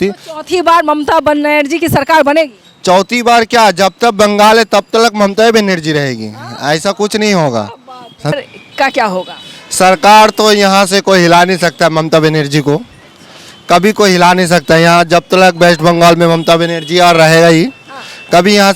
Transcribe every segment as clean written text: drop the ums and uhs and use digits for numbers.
चौथी बार ममता बनर्जी की सरकार बनेगी? चौथी बार क्या, जब तक बंगाल है तब तक ममता बनर्जी रहेगी, ऐसा कुछ नहीं होगा। सर, का क्या होगा? सरकार तो यहाँ से कोई हिला नहीं सकता, ममता बनर्जी को कभी कोई हिला नहीं सकता। यहाँ जब तक वेस्ट बंगाल में ममता बनर्जी और रहेगा ही, कभी यहाँ।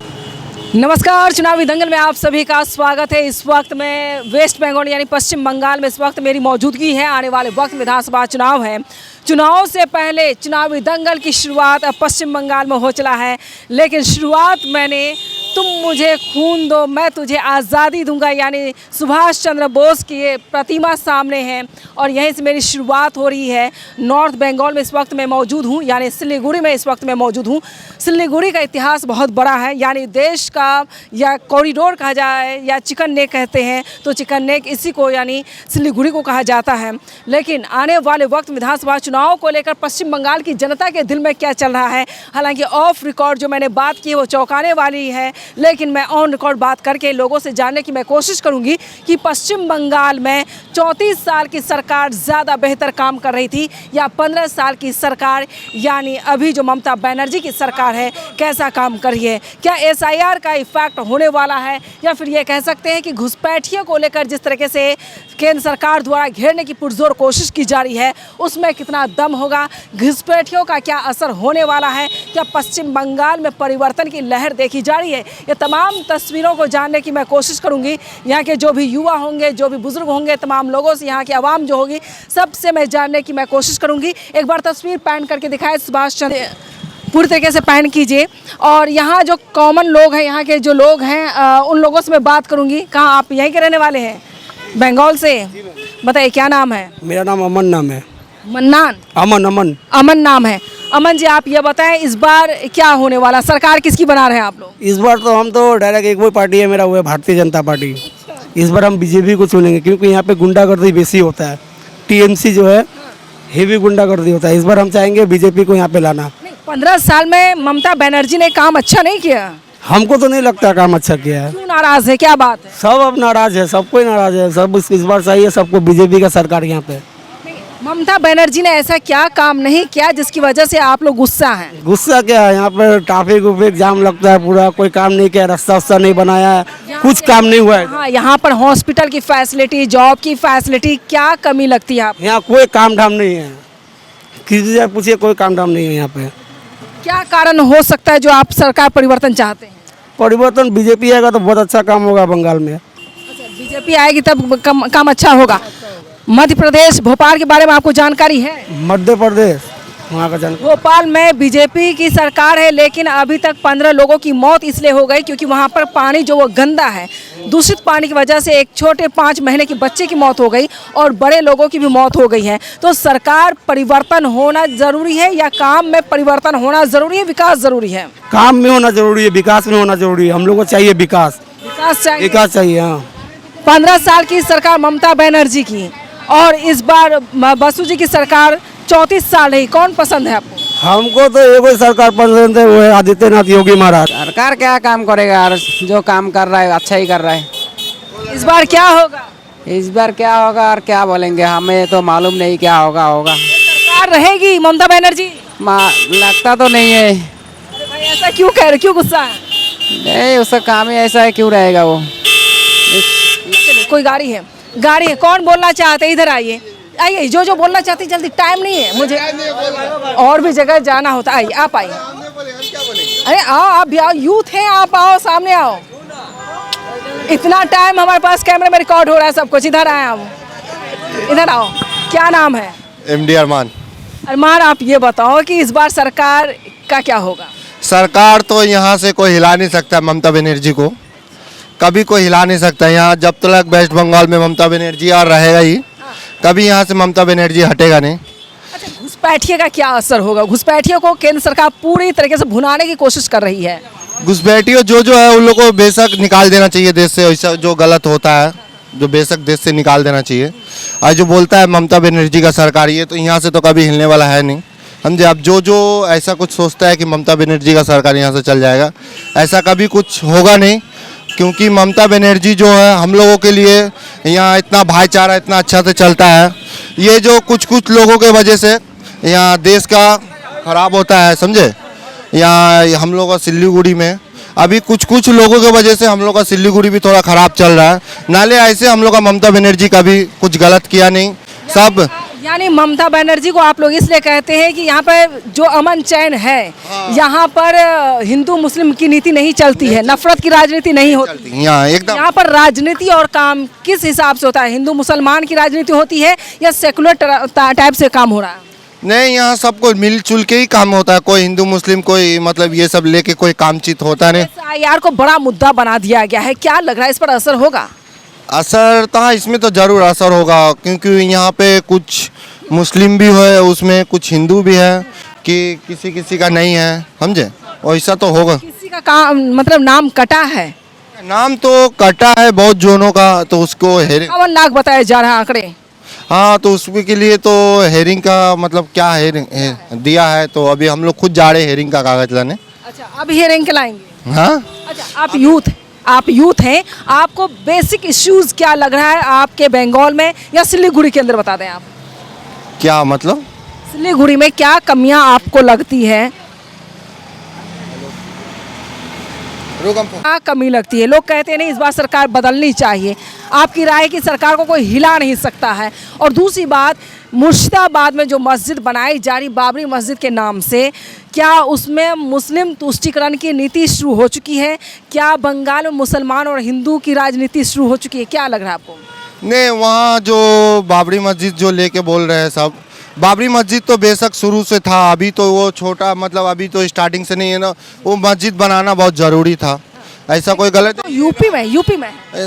नमस्कार, चुनावी दंगल में आप सभी का स्वागत है। इस वक्त मैं वेस्ट बंगाल यानी पश्चिम बंगाल में इस वक्त मेरी मौजूदगी है। आने वाले वक्त विधानसभा चुनाव है। चुनाव से पहले चुनावी दंगल की शुरुआत अब पश्चिम बंगाल में हो चला है, लेकिन शुरुआत मैंने तुम मुझे खून दो मैं तुझे आज़ादी दूंगा यानी सुभाष चंद्र बोस की ये प्रतिमा सामने है और यहीं से मेरी शुरुआत हो रही है। नॉर्थ बंगाल में इस वक्त मैं मौजूद हूँ, यानी सिलीगुड़ी में इस वक्त मैं मौजूद हूँ। सिलीगुड़ी का इतिहास बहुत बड़ा है, यानी देश का या कॉरिडोर कहा जाए या चिकन नेक कहते हैं तो चिकन नेक इसी को यानी सिलीगुड़ी को कहा जाता है। लेकिन आने वाले वक्त विधानसभा चुनाव को लेकर पश्चिम बंगाल की जनता के दिल में क्या चल रहा है, हालांकि ऑफ रिकॉर्ड जो मैंने बात की वो चौंकाने वाली है, लेकिन मैं ऑन रिकॉर्ड बात करके लोगों से जानने की मैं कोशिश करूंगी कि पश्चिम बंगाल में 34 साल की सरकार ज़्यादा बेहतर काम कर रही थी या 15 साल की सरकार यानी अभी जो ममता बनर्जी की सरकार है कैसा काम कर रही है। क्या SIR का इफेक्ट होने वाला है या फिर ये कह सकते हैं कि घुसपैठियों को लेकर जिस तरीके से केंद्र सरकार द्वारा घेरने की पुरजोर कोशिश की जा रही है उसमें कितना दम होगा, घुसपैठियों का क्या असर होने वाला है, क्या पश्चिम बंगाल में परिवर्तन की लहर देखी जा रही है। ये तमाम तस्वीरों को जानने की मैं कोशिश करूंगी। यहाँ के जो भी युवा होंगे, जो भी बुजुर्ग होंगे, तमाम लोगों से, यहाँ की आवाम जो होगी, सबसे मैं जानने की मैं कोशिश करूंगी। एक बार तस्वीर पैन करके दिखाए सुभाष चंद्र, पूरी तरीके से पैन कीजिए। और यहाँ जो कॉमन लोग हैं, यहाँ के जो लोग हैं उन लोगों से मैं बात करूँगी। कहाँ आप यहीं के रहने वाले हैं? बंगाल से। बताइए क्या नाम है? मेरा नाम अमन नाम है। मन्नान? अमन नाम है। अमन जी, आप ये बताएं इस बार क्या होने वाला, सरकार किसकी बना रहे हैं आप लोग? इस बार तो हम तो डायरेक्ट एक वही पार्टी है मेरा, वो है भारतीय जनता पार्टी। इस बार हम बीजेपी को चुनेंगे क्योंकि यहाँ पे गुंडागर्दी बेसी होता है। TMC जो है हेवी गुंडागर्दी होता है। इस बार हम चाहेंगे बीजेपी को यहाँ पे लाना। 15 साल में ममता बनर्जी ने काम अच्छा नहीं किया? हमको तो नहीं लगता काम अच्छा किया है। क्यों नाराज है, क्या बात है? सब अब नाराज है, सब कोई नाराज है। सब इस बार चाहिए सबको बीजेपी का सरकार यहाँ पे। ममता बनर्जी ने ऐसा क्या काम नहीं किया जिसकी वजह से आप लोग गुस्सा हैं? गुस्सा क्या है, यहाँ पे ट्रैफिक उफिक जाम लगता है पूरा, कोई काम नहीं किया, रास्ता उस्ता नहीं बनाया है, कुछ काम नहीं हुआ है। हाँ, यहाँ पर हॉस्पिटल की फैसिलिटी, जॉब की फैसिलिटी, क्या कमी लगती है आप? यहाँ कोई काम धाम नहीं है, किसी से पूछिए, कोई काम धाम नहीं है यहाँ पे। क्या कारण हो सकता है जो आप सरकार परिवर्तन चाहते हैं? परिवर्तन बीजेपी आएगा तो बहुत अच्छा काम होगा बंगाल में। बीजेपी आएगी तब काम अच्छा होगा। मध्य प्रदेश भोपाल के बारे में आपको जानकारी है? मध्य प्रदेश वहाँ का भोपाल में बीजेपी की सरकार है, लेकिन अभी तक 15 लोगों की मौत इसलिए हो गई क्योंकि वहाँ पर पानी जो वो गंदा है, दूषित पानी की वजह से एक छोटे 5 महीने के बच्चे की मौत हो गई और बड़े लोगों की भी मौत हो गई है। तो सरकार परिवर्तन होना जरूरी है या काम में परिवर्तन होना जरूरी है, विकास जरूरी है? काम में होना जरूरी है, विकास में होना जरूरी है। हम लोग को चाहिए विकास, विकास चाहिए। हाँ, 15 साल की सरकार ममता बनर्जी की और इस बार बसु जी की सरकार 34 साल रही, कौन पसंद है आपको? हमको तो एक ही सरकार पसंद है, वो है आदित्यनाथ योगी महाराज। सरकार क्या काम करेगा यार, जो काम कर रहा है अच्छा ही कर रहा है। इस बार क्या होगा? इस बार क्या होगा और क्या बोलेंगे, हमें तो मालूम नहीं क्या होगा। सरकार रहेगी ममता बनर्जी? लगता तो नहीं है। अरे भाई, ऐसा क्यों कह रहे, क्यों गुस्सा है? नहीं, उसका काम ही ऐसा है, क्यों रहेगा वो। चलिए, कोई गाड़ी है, कौन बोलना चाहते हैं? इधर आइए, जो बोलना चाहते हैं, जल्दी, टाइम नहीं है मुझे, और भी जगह जाना होता है। आइए, आप आइए। अरे आओ, आप भी आओ, यूथ हैं, आप आओ, सामने आओ। इतना टाइम हमारे पास कैमरे में रिकॉर्ड हो रहा है सब कुछ। इधर आए आप, इधर आओ। क्या नाम है? MD अरमान। अरमान, आप ये बताओ कि इस बार सरकार का क्या होगा? सरकार तो यहाँ से कोई हिला नहीं सकता, ममता बनर्जी को कभी कोई हिला नहीं सकता। यहाँ जब तक वेस्ट बंगाल में ममता बनर्जी और रहेगा ही, कभी यहाँ से ममता बनर्जी हटेगा नहीं। अच्छा, घुसपैठियों का क्या असर होगा? घुसपैठियों को केंद्र सरकार पूरी तरीके से भुनाने की कोशिश कर रही है। घुसपैठियों जो है उन लोग को बेशक निकाल देना चाहिए देश से, ऐसा जो गलत होता है जो बेशक देश से निकाल देना चाहिए। और जो बोलता है ममता बनर्जी का सरकार, ये तो यहाँ से तो कभी हिलने वाला है नहीं। समझे? अब जो ऐसा कुछ सोचता है कि ममता बनर्जी का सरकार यहाँ से चल जाएगा, ऐसा कभी कुछ होगा नहीं, क्योंकि ममता बनर्जी जो है हम लोगों के लिए यहाँ इतना भाईचारा इतना अच्छा से चलता है। ये जो कुछ लोगों के वजह से यहाँ देश का खराब होता है, समझे। यहाँ हम लोग का सिल्लीगुड़ी में अभी कुछ कुछ लोगों की वजह से हम लोग का सिल्लीगुड़ी भी थोड़ा खराब चल रहा है। नाले ऐसे हम लोग का ममता बनर्जी का भी कुछ गलत किया नहीं, सब यानी ममता बनर्जी को आप लोग इसलिए कहते हैं कि यहाँ पर जो अमन चैन है, यहाँ पर हिंदू मुस्लिम की नीति नहीं चलती है, नफरत की राजनीति नहीं होती। यहाँ एकदम यहाँ पर राजनीति और काम किस हिसाब से होता है? हिंदू मुसलमान की राजनीति होती है या सेकुलर टाइप से काम हो रहा है? नहीं, यहाँ सबको मिलजुल के ही काम होता है। कोई हिंदू मुस्लिम कोई मतलब ये सब लेके कोई कामचित होता नहीं। SIR को बड़ा मुद्दा बना दिया गया है, क्या लग रहा है इस पर असर होगा? असर तो हाँ, इसमें तो ज़रूर असर होगा, क्योंकि यहाँ पे कुछ मुस्लिम भी है, उसमें कुछ हिंदू भी है, कि किसी किसी का नहीं है, समझे। वैसा तो होगा। किसी का काम मतलब नाम कटा है, नाम तो कटा है बहुत जोनों का, तो उसको हेरिंग 51 लाख बताए जा रहे हैं आंकड़े। हाँ, तो उसके के लिए तो हेरिंग का मतलब क्या दिया है, तो अभी हम लोग खुद जा रहे हेरिंग का कागज लाने। अच्छा, अब हियरिंग के लाएंगे? हाँ, अच्छा, आप यूथ हैं, आपको बेसिक इश्यूज क्या लग रहा है आपके बंगाल में या सिलीगुड़ी के अंदर? बता दें आप, क्या मतलब सिलीगुड़ी में क्या कमियां आपको लगती है? क्या कमी लगती है? लोग कहते हैं नहीं, इस बार सरकार बदलनी चाहिए। आपकी राय की सरकार को कोई हिला नहीं सकता है। और दूसरी बात, मुर्शिदाबाद में जो मस्जिद बनाई जा रही बाबरी मस्जिद के नाम से, क्या उसमें मुस्लिम तुष्टीकरण की नीति शुरू हो चुकी है? क्या बंगाल में मुसलमान और हिंदू की राजनीति शुरू हो चुकी है? क्या लग रहा है आपको? नहीं, वहाँ जो बाबरी मस्जिद जो लेके बोल रहे हैं सब, बाबरी मस्जिद तो बेशक शुरू से था, अभी तो वो छोटा मतलब अभी तो स्टार्टिंग से नहीं है ना। वो मस्जिद बनाना बहुत ज़रूरी था, ऐसा कोई गलत तो यूपी में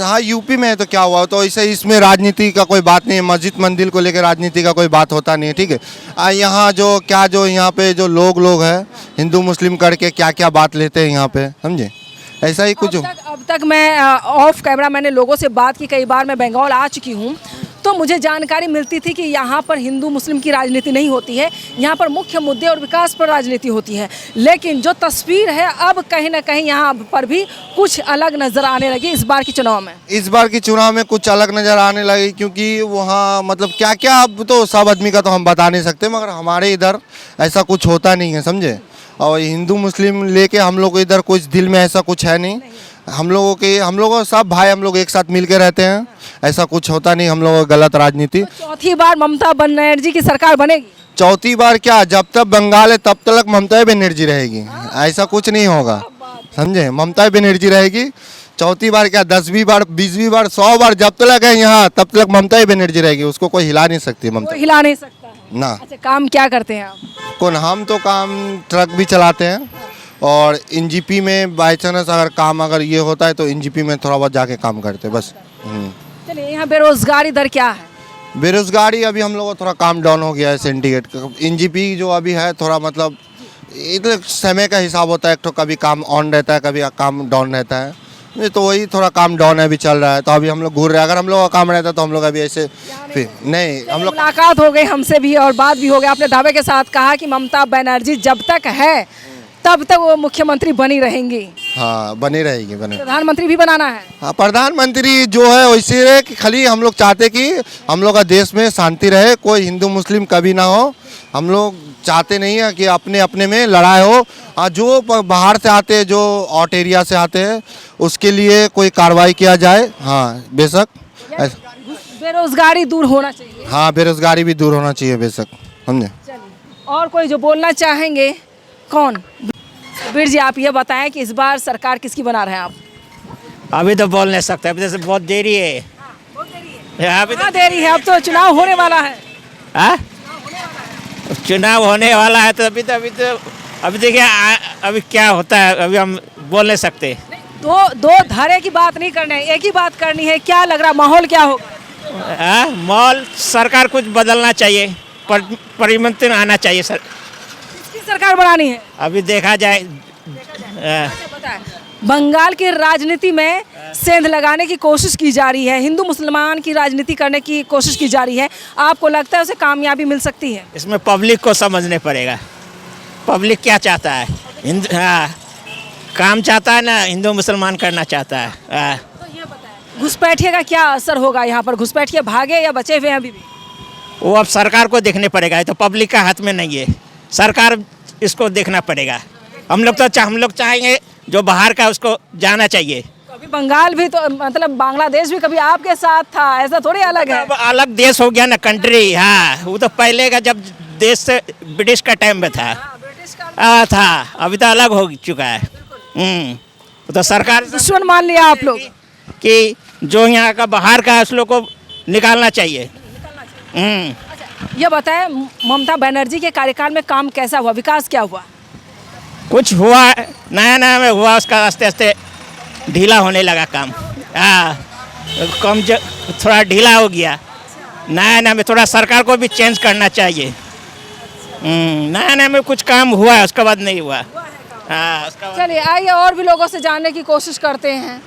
हाँ, यूपी में है तो क्या हुआ, तो ऐसे इसमें राजनीति का कोई बात नहीं है। मस्जिद मंदिर को लेकर राजनीति का कोई बात होता नहीं है, ठीक है। यहाँ जो यहाँ पे जो लोग हैं हिंदू मुस्लिम करके क्या क्या बात लेते हैं यहाँ पे, समझे, ऐसा ही कुछ। अब तक मैं ऑफ कैमरा मैंने लोगों से बात की, कई बार मैं बंगाल आ चुकी हूँ, तो मुझे जानकारी मिलती थी कि यहाँ पर हिंदू मुस्लिम की राजनीति नहीं होती है, यहाँ पर मुख्य मुद्दे और विकास पर राजनीति होती है। लेकिन जो तस्वीर है अब कहीं ना कहीं यहाँ पर भी कुछ अलग नज़र आने लगी इस बार के चुनाव में। इस बार की चुनाव में कुछ अलग नज़र आने लगी, क्योंकि वहाँ मतलब क्या क्या, अब तो सब आदमी का तो हम बता नहीं सकते, मगर हमारे इधर ऐसा कुछ होता नहीं है, समझे। और हिंदू मुस्लिम लेके हम लोग इधर कुछ दिल में ऐसा कुछ है नहीं। हम लोगों सब भाई हम लोग एक साथ मिल के रहते हैं, ऐसा कुछ होता नहीं हम लोगों का गलत राजनीति। तो चौथी बार ममता बनर्जी की सरकार बनेगी? चौथी बार क्या, जब तक बंगाल है तब तक ममता बनर्जी रहेगी, ऐसा कुछ नहीं होगा, समझे। ममता बनर्जी रहेगी। चौथी बार क्या, 10वीं बार, 20वीं बार, 100 बार, जब तक है यहाँ तब तक ममता बनर्जी रहेगी, उसको कोई हिला नहीं सकती ममता। कोई हिला नहीं सकता है ना। अच्छा, काम क्या करते हैं आप? कौन, हम तो काम ट्रक भी चलाते हैं, और एनजीपी में बाई चांस अगर काम अगर ये होता है तो एनजीपी में थोड़ा बहुत जाके काम करते हैं बस। चलिए, यहाँ बेरोजगारी दर क्या है? बेरोजगारी अभी हम लोग का थोड़ा काम डाउन हो गया है सिंडिकेट का। एनजीपी जो अभी है थोड़ा मतलब इधर समय का हिसाब होता है, एक तो कभी काम ऑन रहता है, कभी काम डाउन रहता है। ये तो वही थोड़ा काम डाउन है, अभी चल रहा है, तो अभी हम लोग घूर रहे हैं। अगर हम लोग का काम रहता तो हम लोग अभी ऐसे फिर नहीं, हम लोग मुलाकात हो गई हमसे भी और बात भी हो गई। आपने दावे के साथ कहा कि ममता बनर्जी जब तक है तब तक वो मुख्यमंत्री बनी रहेंगी। हाँ, बनी रहेगी, प्रधानमंत्री भी बनाना है। हाँ, प्रधानमंत्री जो है वैसे रहे कि खाली हम लोग चाहते कि हम लोग का देश में शांति रहे, कोई हिंदू मुस्लिम कभी ना हो। हम लोग चाहते नहीं है कि अपने अपने में लड़ाई हो। जो बाहर से आते हैं, जो आउट एरिया से आते हैं, उसके लिए कोई कार्रवाई किया जाए। हाँ, बेशक बेरोजगारी दूर होना चाहिए। हाँ, बेरोजगारी भी दूर होना चाहिए, बेशक, समझे। और कोई जो बोलना चाहेंगे? कौन? बीर जी, आप ये बताएं कि इस बार सरकार किसकी बना रहे हैं आप? अभी तो बोल नहीं सकते, अभी तो बहुत देरी है। अभी कहाँ देरी है? अब तो चुनाव होने वाला है। चुनाव होने वाला है, तो अभी देखिए अभी क्या होता है, अभी हम बोल नहीं सकते। दो धारे की बात नहीं करनी है, एक ही बात करनी है। क्या लग रहा है, माहौल क्या होगा? माहौल सरकार कुछ बदलना चाहिए, परिवर्तन आना चाहिए सर। किसकी सरकार बनानी है? अभी देखा जाए। बताएं, बंगाल की राजनीति में सेंध लगाने की कोशिश की जा रही है, हिंदू मुसलमान की राजनीति करने की कोशिश की जा रही है। आपको लगता है उसे कामयाबी मिल सकती है? इसमें पब्लिक को समझने पड़ेगा, पब्लिक क्या चाहता है। काम चाहता है ना, हिंदू मुसलमान करना चाहता है। तो ये बताएं, घुसपैठिए का क्या असर होगा यहाँ पर? घुसपैठिए भागे या बचे हुए हैं अभी भी? वो अब सरकार को देखने पड़ेगा, ये तो पब्लिक का हाथ में नहीं है। सरकार इसको देखना पड़ेगा। हम लोग चाहेंगे जो बाहर का उसको जाना चाहिए। कभी बंगाल भी तो मतलब बांग्लादेश भी कभी आपके साथ था, ऐसा थोड़ी अलग है। अब अलग देश हो गया ना, कंट्री। हाँ, वो तो पहले का जब देश से ब्रिटिश का टाइम में था। था, अभी तो अलग हो चुका है। वो तो सरकार दुश्मन मान लिया आप लोग। कि जो यहाँ का बाहर का है उस लोग को निकालना चाहिए। ये बताएं, ममता बनर्जी के कार्यकाल में काम कैसा हुआ, विकास क्या हुआ? कुछ हुआ, नया नया में हुआ, उसका आस्ते आस्ते ढीला होने लगा काम। हाँ, थोड़ा ढीला हो गया। नया नया में थोड़ा सरकार को भी चेंज करना चाहिए। नया नया में कुछ काम हुआ है, उसके बाद नहीं हुआ। हाँ, उसका बाद चलिए आइए और भी लोगों से जानने की कोशिश करते हैं।